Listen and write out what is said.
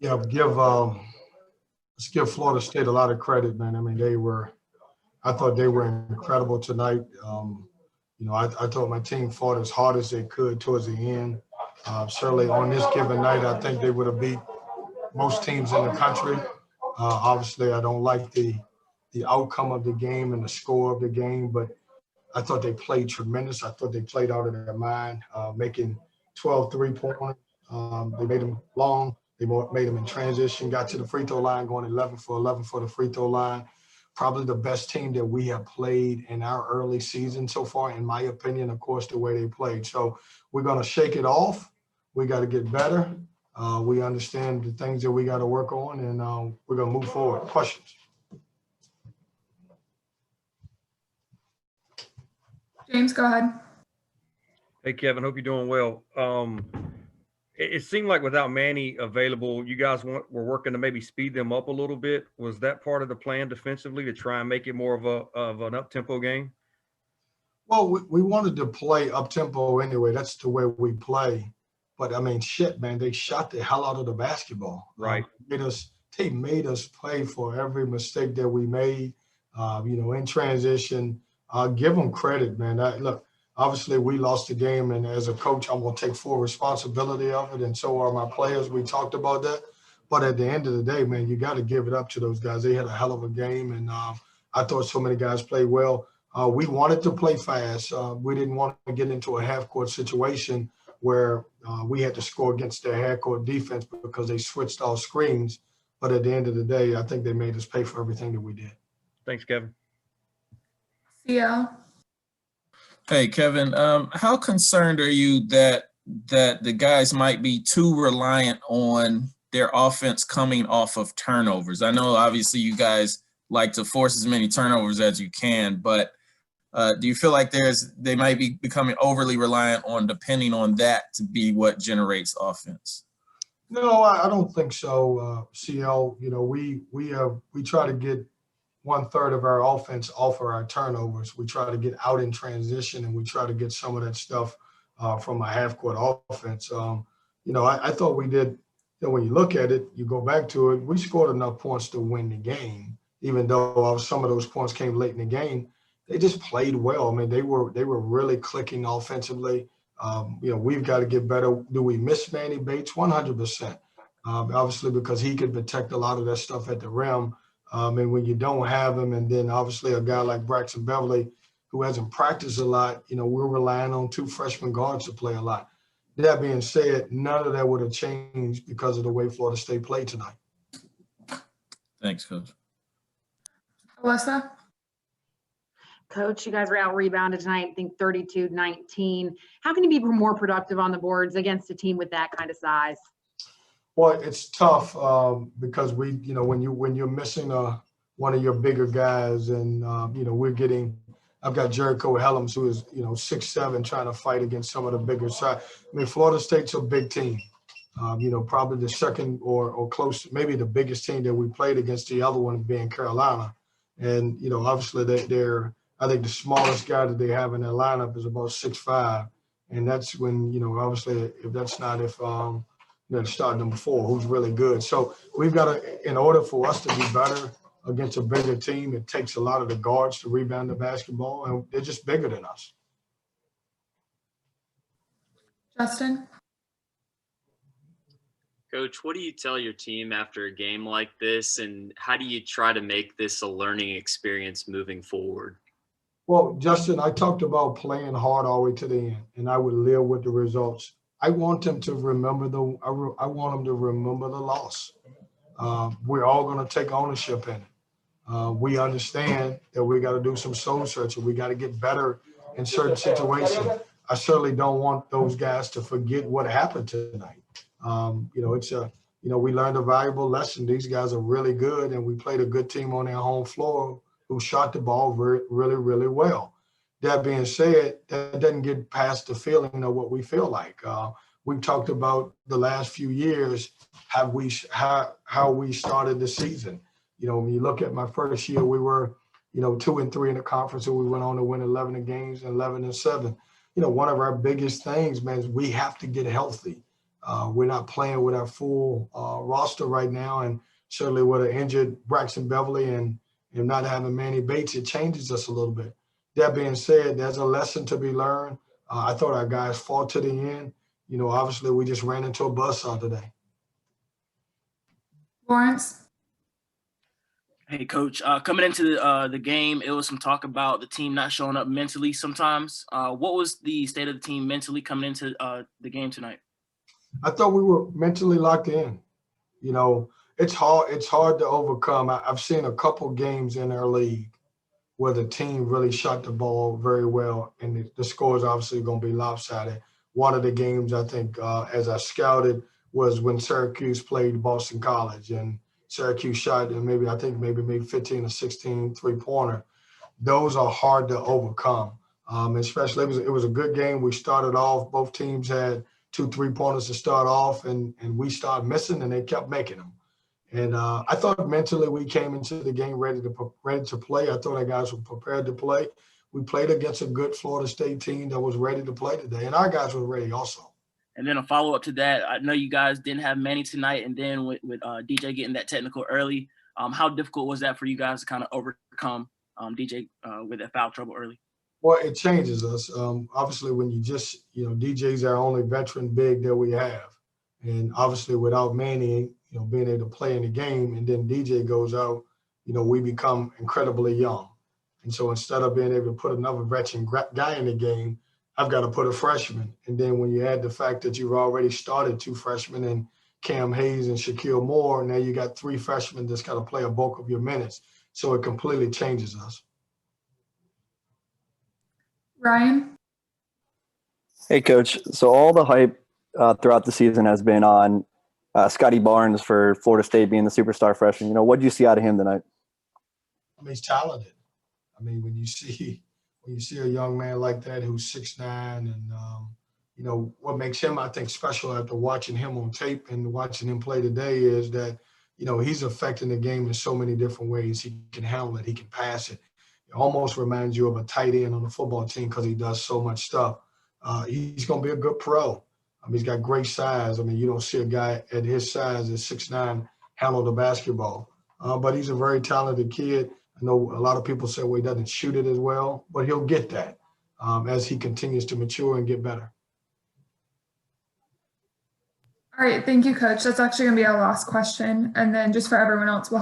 Yeah, let's give Florida State a lot of credit, man. I mean, I thought they were incredible tonight. I thought my team fought as hard as they could towards the end. Certainly on this given night, I think they would have beat most teams in the country. Obviously, I don't like the outcome of the game and the score of the game, but I thought they played tremendous. I thought they played out of their mind, making 12 3-pointers. They made them long. They made them in transition, got to the free throw line, going 11 for 11 for the free throw line. Probably the best team that we have played in our early season so far, in my opinion, of course, the way they played. So we're going to shake it off. We got to get better. We understand the things that we got to work on, and we're going to move forward. Questions? James, go ahead. Hey, Kevin, hope you're doing well. It seemed like without Manny available, you guys were working to maybe speed them up a little bit. Was that part of the plan defensively to try and make it more of an up-tempo game? Well, we wanted to play up-tempo anyway. That's the way we play. But, I mean, shit, man, they shot the hell out of the basketball. Right. They made us pay for every mistake that we made, in transition. Give them credit, man. Look, obviously we lost the game, and as a coach, I'm going to take full responsibility of it, and so are my players. We talked about that. But at the end of the day, man, you got to give it up to those guys. They had a hell of a game, and I thought so many guys played well. We wanted to play fast. We didn't want to get into a half-court situation where we had to score against their half-court defense because they switched all screens. But at the end of the day, I think they made us pay for everything that we did. Thanks, Kevin. Yeah. Hey, Kevin, how concerned are you that the guys might be too reliant on their offense coming off of turnovers? I know obviously you guys like to force as many turnovers as you can, but do you feel like they might be becoming overly reliant on depending on that to be what generates offense? No, I don't think so, CL. We try to get 1/3 of our offense off of our turnovers. We try to get out in transition, and we try to get some of that stuff from a half-court offense. I thought we did. When you look at it, you go back to it, we scored enough points to win the game, even though some of those points came late in the game. They just played well. I mean, they were really clicking offensively. We've got to get better. Do we miss Manny Bates? 100%. Obviously, because he could protect a lot of that stuff at the rim. And when you don't have him, and then obviously a guy like Braxton Beverly, who hasn't practiced a lot, we're relying on 2 freshman guards to play a lot. That being said, none of that would have changed because of the way Florida State played tonight. Thanks, Coach. Alyssa? Coach, you guys were out rebounded tonight, I think 32-19. How can you be more productive on the boards against a team with that kind of size? Well, it's tough because when you're missing one of your bigger guys, and I've got Jericho Helms, who is 6'7", trying to fight against some of the bigger side. I mean, Florida State's a big team. Probably the second or close, maybe the biggest team that we played against, the other one being Carolina. And obviously I think the smallest guy that they have in their lineup is about 6'5", and that's when obviously start number 4, who's really good. So we've got to, in order for us to be better against a bigger team, it takes a lot of the guards to rebound the basketball, and they're just bigger than us. Justin? Coach, what do you tell your team after a game like this, and how do you try to make this a learning experience moving forward? Well, Justin, I talked about playing hard all the way to the end, and I would live with the results. I want them to remember the loss. We're all going to take ownership in it. We understand that we got to do some soul searching. We got to get better in certain situations. I certainly don't want those guys to forget what happened tonight. We learned a valuable lesson. These guys are really good, and we played a good team on their home floor who shot the ball really, really well. That being said, that doesn't get past the feeling of what we feel like. We've talked about the last few years, how we started the season. When you look at my first year, we were, 2-3 in the conference, and we went on to win 11 games and 11-7. One of our biggest things, man, is we have to get healthy. We're not playing with our full roster right now, and certainly with an injured Braxton Beverly and not having Manny Bates, it changes us a little bit. That being said, there's a lesson to be learned. I thought our guys fought to the end. You know, obviously we just ran into a buzzsaw today. Lawrence, Hey, Coach. Coming into the game, it was some talk about the team not showing up mentally sometimes. What was the state of the team mentally coming into the game tonight? I thought we were mentally locked in. You know, it's hard to overcome. I've seen a couple games in our league where the team really shot the ball very well, and the score is obviously going to be lopsided. One of the games I think, as I scouted, was when Syracuse played Boston College, and Syracuse shot and maybe made 15 or 16 three-pointer. Those are hard to overcome, especially it was a good game. We started off, both teams had 2 3-pointers to start off, and we started missing, and they kept making them. And I thought mentally we came into the game ready to play. I thought our guys were prepared to play. We played against a good Florida State team that was ready to play today, and our guys were ready also. And then a follow-up to that, I know you guys didn't have Manny tonight, and then with DJ getting that technical early, how difficult was that for you guys to kind of overcome DJ with that foul trouble early? Well, it changes us. Obviously, when you just, DJ's our only veteran big that we have. And obviously without Manny, being able to play in the game, and then DJ goes out, we become incredibly young. And so instead of being able to put another veteran guy in the game, I've got to put a freshman. And then when you add the fact that you've already started 2 freshmen and Cam Hayes and Shaquille Moore, now you got 3 freshmen that's got to play a bulk of your minutes. So it completely changes us. Ryan, Hey, Coach. So all the hype throughout the season has been on Scotty Barnes for Florida State being the superstar freshman. What did you see out of him tonight? I mean, he's talented. I mean, when you see a young man like that who's 6'9", and what makes him, I think, special after watching him on tape and watching him play today is that he's affecting the game in so many different ways. He can handle it. He can pass it. It almost reminds you of a tight end on the football team because he does so much stuff. He's going to be a good pro. He's got great size. You don't see a guy at his size at 6'9" handle the basketball. But he's a very talented kid. I know a lot of people say, well, he doesn't shoot it as well, but he'll get that as he continues to mature and get better. all right, thank you, Coach. That's actually going to be our last question. And then just for everyone else, we'll